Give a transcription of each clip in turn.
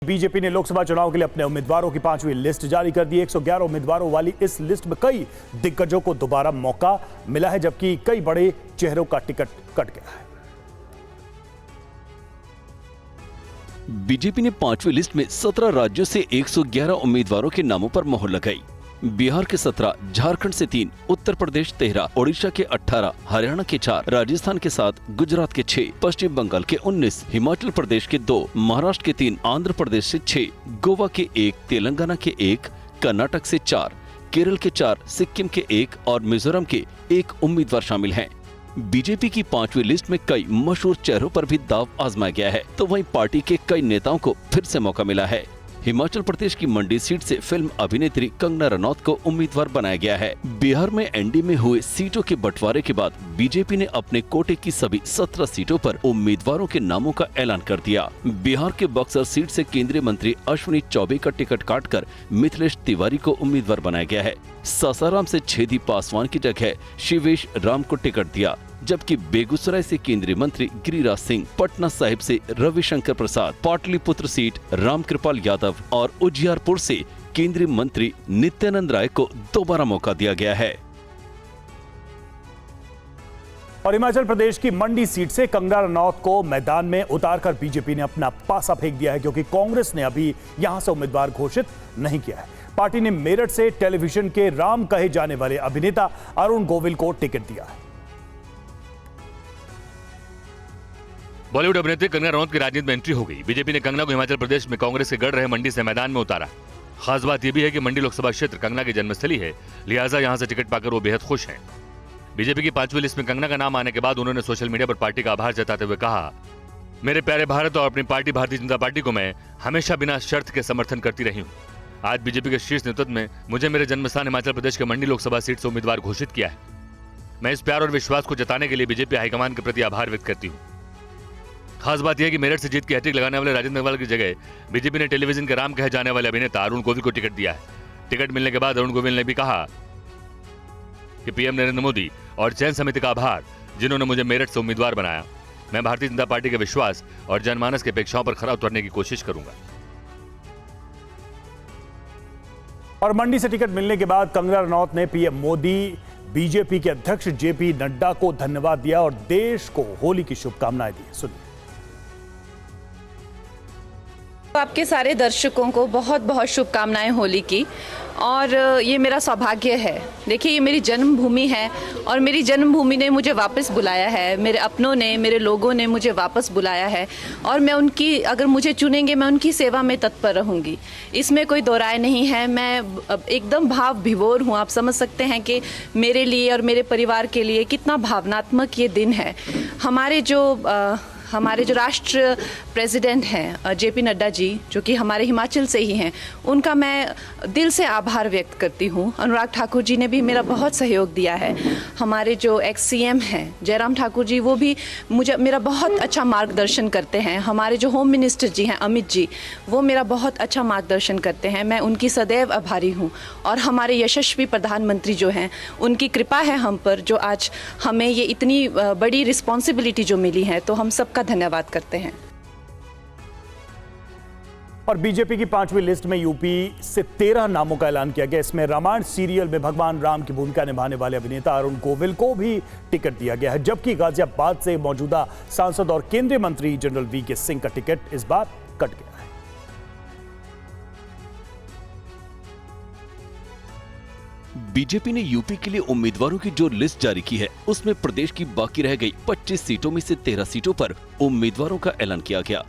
BJP ने लोकसभा चुनाव के लिए अपने उम्मीदवारों की 5वीं लिस्ट जारी कर दी। 111 उम्मीदवारों वाली इस लिस्ट में कई दिग्गजों को दोबारा मौका मिला है, जबकि कई बड़े चेहरों का टिकट कट गया है। बीजेपी ने 5वीं लिस्ट में 17 राज्यों से 111 उम्मीदवारों के नामों पर मोहर लगाई। बिहार के 17, झारखंड से 3, उत्तर प्रदेश 13, ओडिशा के 18, हरियाणा के 4, राजस्थान के 7, गुजरात के 6, पश्चिम बंगाल के 19, हिमाचल प्रदेश के 2, महाराष्ट्र के 3, आंध्र प्रदेश से 6, गोवा के 1, तेलंगाना के 1, कर्नाटक से 4, केरल के 4, सिक्किम के 1 और मिजोरम के 1 उम्मीदवार शामिल हैं। बीजेपी की 5वीं लिस्ट में कई मशहूर चेहरों पर भी दांव आजमाया गया है, तो वहीं पार्टी के कई नेताओं को फिर से मौका मिला है। हिमाचल प्रदेश की मंडी सीट से फिल्म अभिनेत्री कंगना रनौत को उम्मीदवार बनाया गया है। बिहार में एनडीए में हुए सीटों के बंटवारे के बाद बीजेपी ने अपने कोटे की सभी 17 सीटों पर उम्मीदवारों के नामों का ऐलान कर दिया। बिहार के बक्सर सीट से केंद्रीय मंत्री अश्विनी चौबे का टिकट काटकर मिथिलेश तिवारी को उम्मीदवार बनाया गया है। सासाराम से छेदी पासवान की जगह शिवेश राम को टिकट दिया, जबकि बेगूसराय से केंद्रीय मंत्री गिरिराज सिंह, पटना साहिब से रविशंकर प्रसाद, पाटलिपुत्र सीट रामकृपाल यादव और उजियारपुर से केंद्रीय मंत्री नित्यानंद राय को दोबारा मौका दिया गया है। और हिमाचल प्रदेश की मंडी सीट से कंगना रनौत को मैदान में उतारकर बीजेपी ने अपना पासा फेंक दिया है, क्योंकि कांग्रेस ने अभी यहां से उम्मीदवार घोषित नहीं किया है। पार्टी ने मेरठ से टेलीविजन के राम कहे जाने वाले अभिनेता अरुण गोविल को टिकट दिया है। बॉलीवुड अभिनेत्री कंगना रनौत की राजनीति में एंट्री हो गई। बीजेपी ने कंगना को हिमाचल प्रदेश में कांग्रेस के गढ़ रहे मंडी से मैदान में उतारा। खास बात यह भी है कि मंडी लोकसभा क्षेत्र कंगना की जन्मस्थली है, लिहाजा यहां से टिकट पाकर वो बेहद खुश हैं। बीजेपी की 5वीं लिस्ट में कंगना का नाम आने के बाद उन्होंने सोशल मीडिया पर पार्टी का आभार जताते हुए कहा, मेरे प्यारे भारत और अपनी पार्टी भारतीय जनता पार्टी को मैं हमेशा बिना शर्त के समर्थन करती रही हूँ। आज बीजेपी के शीर्ष नेतृत्व में मुझे मेरे जन्मस्थान हिमाचल प्रदेश के मंडी लोकसभा सीट से उम्मीदवार घोषित किया है। मैं इस प्यार और विश्वास को जताने के लिए बीजेपी हाईकमान के प्रति आभार व्यक्त करती हूँ। खास बात यह है कि मेरठ से जीत की हैट्रिक लगाने वाले राजेंद्र अग्रवाल की जगह बीजेपी ने टेलीविजन के राम कहे जाने वाले अभिनेता अरुण गोविल को टिकट दिया है। टिकट मिलने के बाद अरुण गोविल ने भी कहा कि पीएम नरेंद्र मोदी और चयन समिति का आभार, जिन्होंने मुझे मेरठ से उम्मीदवार बनाया। मैं भारतीय जनता पार्टी के विश्वास और जनमानस की अपेक्षाओं पर खरा उतरने की कोशिश करूंगा। और मंडी से टिकट मिलने के बाद कंगना रनौत ने पीएम मोदी, बीजेपी के अध्यक्ष जेपी नड्डा को धन्यवाद दिया और देश को होली की शुभकामनाएं दी। सुनिए। आपके सारे दर्शकों को बहुत बहुत शुभकामनाएं होली की। और ये मेरा सौभाग्य है। देखिए, ये मेरी जन्मभूमि है और मेरी जन्मभूमि ने मुझे वापस बुलाया है। मेरे अपनों ने, मेरे लोगों ने मुझे वापस बुलाया है और मैं उनकी, अगर मुझे चुनेंगे, मैं उनकी सेवा में तत्पर रहूँगी। इसमें कोई दो राय नहीं है। मैं एकदम भाव विभोर हूँ। आप समझ सकते हैं कि मेरे लिए और मेरे परिवार के लिए कितना भावनात्मक ये दिन है। हमारे जो राष्ट्र प्रेसिडेंट हैं जेपी नड्डा जी, जो कि हमारे हिमाचल से ही हैं, उनका मैं दिल से आभार व्यक्त करती हूँ। अनुराग ठाकुर जी ने भी मेरा बहुत सहयोग दिया है। हमारे जो एक्स सीएम हैं जयराम ठाकुर जी, वो भी मेरा बहुत अच्छा मार्गदर्शन करते हैं। हमारे जो होम मिनिस्टर जी हैं अमित जी, वो मेरा बहुत अच्छा मार्गदर्शन करते हैं। मैं उनकी सदैव आभारी हूँ। और हमारे यशस्वी प्रधानमंत्री जो हैं, उनकी कृपा है हम पर, जो आज हमें ये इतनी बड़ी रिस्पॉन्सिबिलिटी जो मिली है, तो हम सबका धन्यवाद करते हैं। और बीजेपी की 5वीं लिस्ट में यूपी से 13 नामों का ऐलान किया गया। इसमें रामायण सीरियल में भगवान राम की भूमिका निभाने वाले अभिनेता अरुण गोविल को भी टिकट दिया गया है, जबकि गाजियाबाद से मौजूदा सांसद और केंद्रीय मंत्री जनरल वीके सिंह का टिकट इस बार कट गया है। बीजेपी ने यूपी के लिए उम्मीदवारों की जो लिस्ट जारी की है, उसमें प्रदेश की बाकी रह गई 25 सीटों में से 13 सीटों पर उम्मीदवारों का ऐलान किया गया।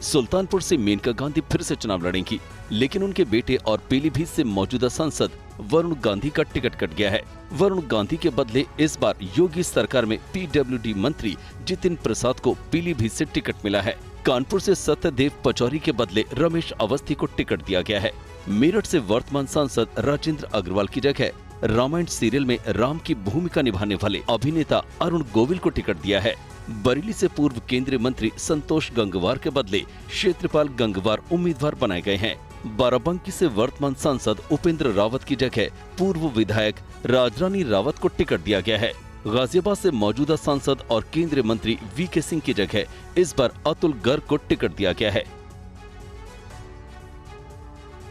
सुल्तानपुर से मेनका गांधी फिर से चुनाव लड़ेंगी, लेकिन उनके बेटे और पीलीभीत से मौजूदा सांसद वरुण गांधी का टिकट कट गया है। वरुण गांधी के बदले इस बार योगी सरकार में पीडब्ल्यूडी मंत्री जितिन प्रसाद को पीलीभीत से टिकट मिला है। कानपुर से सत्यदेव पचौरी के बदले रमेश अवस्थी को टिकट दिया गया है। मेरठ से वर्तमान सांसद राजेंद्र अग्रवाल की जगह रामायण सीरियल में राम की भूमिका निभाने वाले अभिनेता अरुण गोविल को टिकट दिया है। बरेली से पूर्व केंद्रीय मंत्री संतोष गंगवार के बदले क्षेत्रपाल गंगवार उम्मीदवार बनाए गए हैं। बाराबंकी से वर्तमान सांसद उपेंद्र रावत की जगह पूर्व विधायक राजरानी रावत को टिकट दिया गया है। गाजियाबाद से मौजूदा सांसद और केंद्रीय मंत्री वीके सिंह की जगह इस बार अतुल गर्ग को टिकट दिया गया है।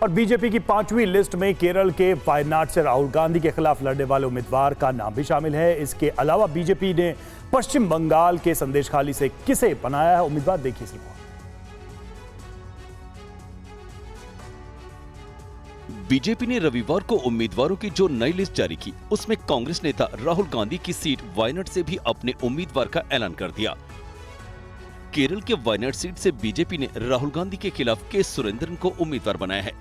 और बीजेपी की 5वीं लिस्ट में केरल के वायनाड से राहुल गांधी के खिलाफ लड़ने वाले उम्मीदवार का नाम भी शामिल है। इसके अलावा बीजेपी ने पश्चिम बंगाल के संदेशखाली से किसे बनाया है उम्मीदवार, देखिए इस रिपोर्ट। बीजेपी ने रविवार को उम्मीदवारों की जो नई लिस्ट जारी की, उसमें कांग्रेस नेता राहुल गांधी की सीट वायनाड से भी अपने उम्मीदवार का ऐलान कर दिया। केरल के वायनाड सीट से बीजेपी ने राहुल गांधी के खिलाफ के सुरेंद्रन को उम्मीदवार बनाया है।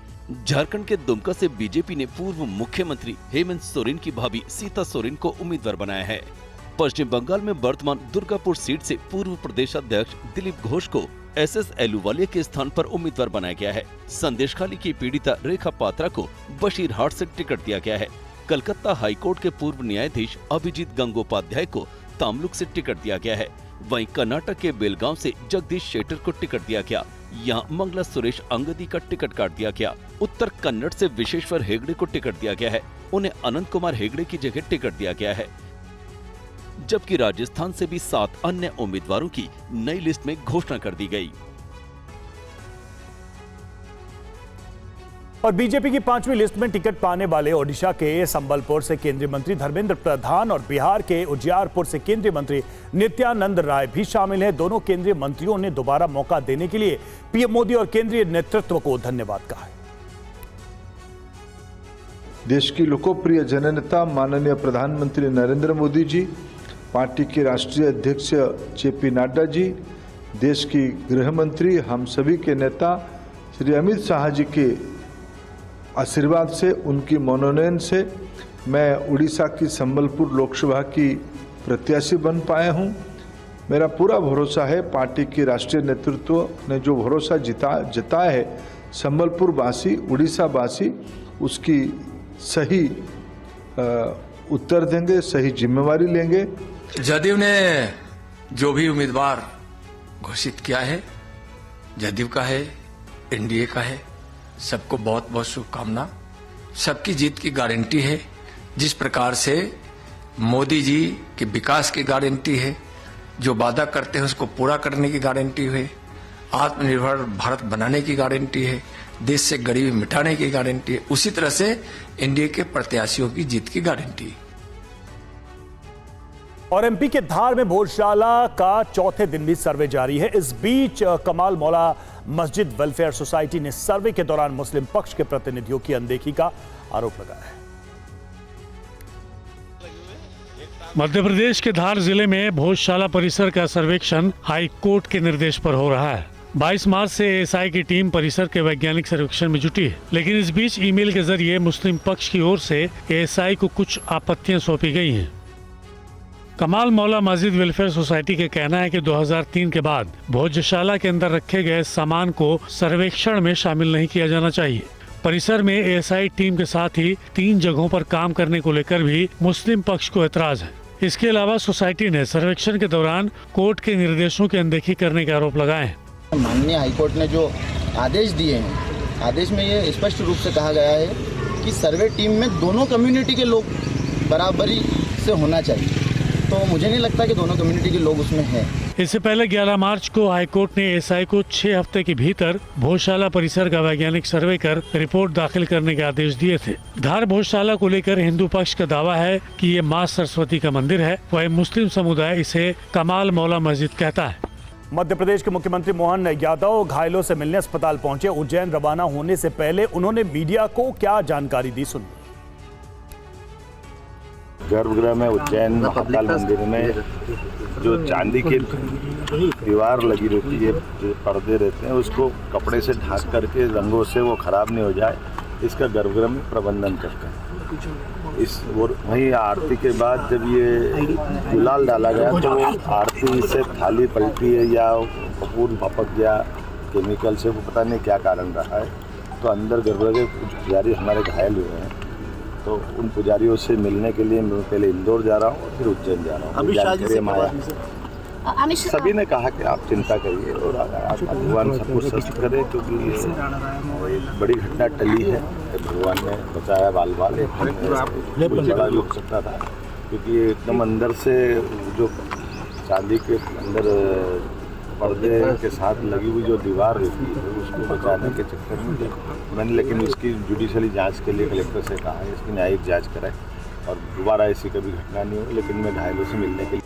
झारखंड के दुमका से बीजेपी ने पूर्व मुख्यमंत्री हेमंत सोरेन की भाभी सीता सोरेन को उम्मीदवार बनाया है। पश्चिम बंगाल में वर्तमान दुर्गापुर सीट से पूर्व प्रदेश अध्यक्ष दिलीप घोष को SS एलूवालिया के स्थान पर उम्मीदवार बनाया गया है। संदेशखाली की पीड़िता रेखा पात्रा को बशीरहाट से टिकट दिया गया है। कलकत्ता हाईकोर्ट के पूर्व न्यायाधीश अभिजीत गंगोपाध्याय को तामलुक से टिकट दिया गया है। वहीं कर्नाटक के बेलगांव से जगदीश शेटर को टिकट दिया गया। यहां मंगला सुरेश अंगदी का टिकट काट दिया गया। उत्तर कन्नड़ से विश्वेश्वर हेगड़े को टिकट दिया गया है। उन्हें अनंत कुमार हेगड़े की जगह टिकट दिया गया है। जबकि राजस्थान से भी 7 अन्य उम्मीदवारों की नई लिस्ट में घोषणा कर दी गई। और बीजेपी की 5वीं लिस्ट में टिकट पाने वाले ओडिशा के संबलपुर से केंद्रीय मंत्री धर्मेंद्र प्रधान और बिहार के उजियारपुर से केंद्रीय मंत्री नित्यानंद राय भी शामिल हैं। दोनों केंद्रीय मंत्रियों ने दोबारा मौका देने के लिए पीएम मोदी और केंद्रीय नेतृत्व को धन्यवाद कहा है। देश की लोकप्रिय जननेता माननीय प्रधानमंत्री नरेंद्र मोदी जी, पार्टी के राष्ट्रीय अध्यक्ष जेपी नड्डा जी, देश की गृह मंत्री, हम सभी के नेता श्री अमित शाह जी के आशीर्वाद से, उनकी मनोनयन से मैं उड़ीसा की संबलपुर लोकसभा की प्रत्याशी बन पाया हूं। मेरा पूरा भरोसा है, पार्टी के राष्ट्रीय नेतृत्व ने जो भरोसा जताया है, संबलपुर वासी, उड़ीसा वासी उसकी सही उत्तर देंगे, सही जिम्मेवारी लेंगे। जदयू ने जो भी उम्मीदवार घोषित किया है, जदयू का है, एनडीए का है, सबको बहुत बहुत शुभकामना। सबकी जीत की गारंटी है। जिस प्रकार से मोदी जी के विकास की गारंटी है, जो वादा करते हैं उसको पूरा करने की गारंटी है, आत्मनिर्भर भारत बनाने की गारंटी है, देश से गरीबी मिटाने की गारंटी है, उसी तरह से एनडीए के प्रत्याशियों की जीत की गारंटी है। और एमपी के धार में भोजशाला का चौथे दिन भी सर्वे जारी है। इस बीच कमाल मौला मस्जिद वेलफेयर सोसाइटी ने सर्वे के दौरान मुस्लिम पक्ष के प्रतिनिधियों की अनदेखी का आरोप लगाया है। मध्य प्रदेश के धार जिले में भोजशाला परिसर का सर्वेक्षण हाई कोर्ट के निर्देश पर हो रहा है। 22 मार्च से एएसआई की टीम परिसर के वैज्ञानिक सर्वेक्षण में जुटी है, लेकिन इस बीच ईमेल के जरिए मुस्लिम पक्ष की ओर से एएसआई को कुछ आपत्तियां सौंपी गई हैं। कमाल मौला मस्जिद वेलफेयर सोसाइटी का कहना है कि 2003 के बाद भोजशाला के अंदर रखे गए सामान को सर्वेक्षण में शामिल नहीं किया जाना चाहिए। परिसर में एएसआई टीम के साथ ही 3 जगहों पर काम करने को लेकर भी मुस्लिम पक्ष को एतराज है। इसके अलावा सोसाइटी ने सर्वेक्षण के दौरान कोर्ट के निर्देशों की अनदेखी करने के आरोप लगाए हैं। माननीय हाईकोर्ट ने जो आदेश दिए हैं, आदेश में ये स्पष्ट रूप से कहा गया है कि सर्वे टीम में दोनों कम्युनिटी के लोग बराबरी से होना चाहिए। तो मुझे नहीं लगता कि दोनों कम्युनिटी के लोग उसमें हैं। इससे पहले 11 मार्च को हाईकोर्ट ने एएसआई को 6 हफ्ते के भीतर भोजशाला परिसर का वैज्ञानिक सर्वे कर रिपोर्ट दाखिल करने के आदेश दिए थे। धार भोजशाला को लेकर हिंदू पक्ष का दावा है कि ये मां सरस्वती का मंदिर है, वही मुस्लिम समुदाय इसे कमाल मौला मस्जिद कहता है। मध्य प्रदेश के मुख्यमंत्री मोहन यादव घायलों से मिलने अस्पताल पहुंचे। उज्जैन रवाना होने से पहले उन्होंने मीडिया को क्या जानकारी दी, सुनिए। गर्भगृह में उज्जैन महाकाल मंदिर में जो चांदी की दीवार लगी रहती है, जो पर्दे रहते हैं, उसको कपड़े से ढक करके रंगों से वो खराब नहीं हो जाए, इसका गर्भगृह में प्रबंधन करते हैं। इस वहीं आरती के बाद जब ये गुलाल डाला गया तो वो आरती से थाली पलटी है या कपूर भपक गया केमिकल से, वो पता नहीं क्या कारण रहा है। तो अंदर गर्भगृह के पुजारी हमारे घायल हुए हैं, तो उन पुजारियों से मिलने के लिए मैं पहले इंदौर जा रहा हूँ और फिर उज्जैन जा रहा हूँ। सभी ने कहा कि आप चिंता करिए और भगवान सबको स्वस्थ करे, क्योंकि ये बड़ी घटना टली है। भगवान ने बचाया बाल बाल, बड़ा भी हो सकता था, क्योंकि ये एकदम अंदर से जो चांदी के अंदर पर्दे के साथ लगी हुई जो दीवार रहती है उसको बचाने के चक्कर में मैंने लेकिन इसकी जुडिशली जांच के लिए कलेक्टर से कहा है इसकी न्यायिक जांच कराए और दोबारा ऐसी कभी घटना नहीं हो। लेकिन मैं घायलों से मिलने के लिए।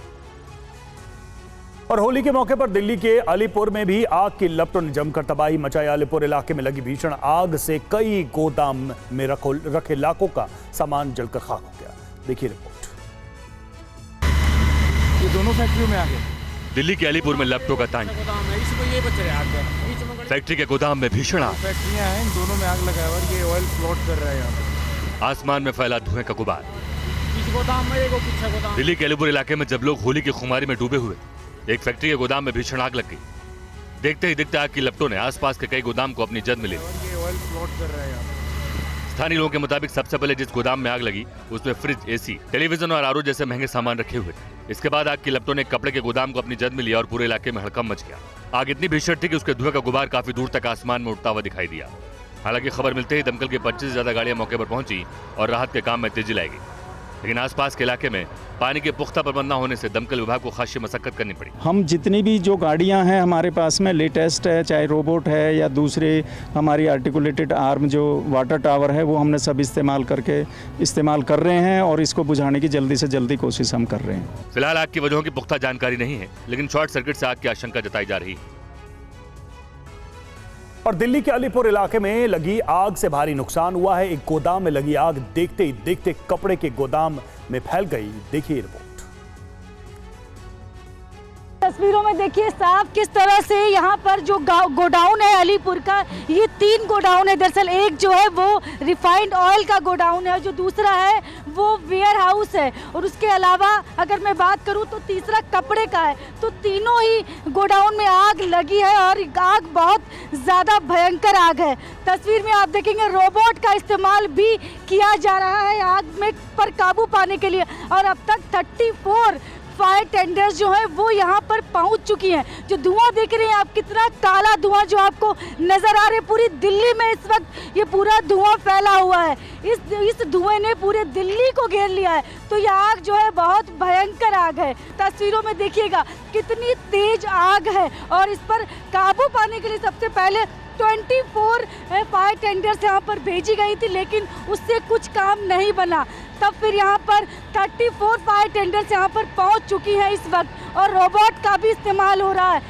और होली के मौके पर दिल्ली के अलीपुर में भी आग की लपटों ने जमकर तबाही मचाई। अलीपुर इलाके में लगी भीषण आग से कई गोदाम में रखे लाखों का सामान जलकर खाक हो गया। देखिए रिपोर्ट। ये दोनों फैक्ट्रियों में आ गए। दिल्ली के अलीपुर में लपटों का तांडव। फैक्ट्री के गोदाम में भीषण आग। फैक्ट्रियां हैं, इन दोनों में आग लगा है और ये ऑयल फ्लोट कर रहा है यहाँ पे। आसमान में फैला धुएं का गुबार। इस गोदाम में एगो पीछे गोदाम। दिल्ली के अलीपुर इलाके में जब लोग होली की खुमारी में डूबे हुए एक फैक्ट्री के गोदाम में भीषण आग लग गई। देखते ही दिखते आग की लपटों ने आसपास के कई गोदाम को अपनी जद में ले ली। ये ऑयल फ्लोट कर रहा है यहाँ पे। स्थानीय लोगों के मुताबिक सबसे पहले जिस गोदाम में आग लगी उसमें फ्रिज, एसी, टेलीविजन और आरओ जैसे महंगे सामान रखे हुए थे। इसके बाद आग की लपटों ने कपड़े के गोदाम को अपनी जद में लिया और पूरे इलाके में हड़कंप मच गया। आग इतनी भीषण थी कि उसके धुएं का गुबार काफी दूर तक आसमान में उड़ता हुआ दिखाई दिया। हालांकि खबर मिलते ही दमकल की 25 से ज्यादा गाड़ियां मौके पर पहुंची और राहत के काम में तेजी लाई गई। लेकिन आसपास के इलाके में पानी के पुख्ता प्रबंध न होने से दमकल विभाग को खासी मशक्कत करनी पड़ी। हम जितनी भी जो गाड़ियां हैं हमारे पास में लेटेस्ट है, चाहे रोबोट है या दूसरे हमारी आर्टिकुलेटेड आर्म जो वाटर टावर है, वो हमने सब इस्तेमाल कर रहे हैं और इसको बुझाने की जल्दी से जल्दी कोशिश हम कर रहे हैं। फिलहाल आग की वजहों की पुख्ता जानकारी नहीं है, लेकिन शॉर्ट सर्किट से आग की आशंका जताई जा रही है। और दिल्ली के अलीपुर इलाके में लगी आग से भारी नुकसान हुआ है। एक गोदाम में लगी आग देखते ही देखते कपड़े के गोदाम में फैल गई। देखिए रिपोर्ट। तस्वीरों में देखिए साफ किस तरह से यहाँ पर जो गोडाउन है अलीपुर का, ये 3 गोडाउन है। दरअसल एक जो है वो रिफाइंड ऑयल का गोडाउन है, जो दूसरा है वो वेयर हाउस है और उसके अलावा अगर मैं बात करूँ तो तीसरा कपड़े का है। तो तीनों ही गोडाउन में आग लगी है और आग बहुत ज़्यादा भयंकर आग है। तस्वीर में आप देखेंगे रोबोट का इस्तेमाल भी किया जा रहा है आग में पर काबू पाने के लिए और अब तक 34 फायर टेंडर्स जो है वो यहाँ पर पहुँच चुकी हैं। जो धुआं देख रहे हैं आप, कितना काला धुआं जो आपको नजर आ रहा है, पूरी दिल्ली में इस वक्त ये पूरा धुआं फैला हुआ है। इस धुएं ने पूरे दिल्ली को घेर लिया है। तो ये आग जो है बहुत भयंकर आग है। तस्वीरों में देखिएगा कितनी तेज आग है और इस पर काबू पाने के लिए सबसे पहले 24 फायर टेंडर्स यहाँ पर भेजी गई थी, लेकिन उससे कुछ काम नहीं बना। तब फिर यहाँ पर 34 फायर टेंडर्स यहाँ पर पहुँच चुकी हैं इस वक्त और रोबोट का भी इस्तेमाल हो रहा है।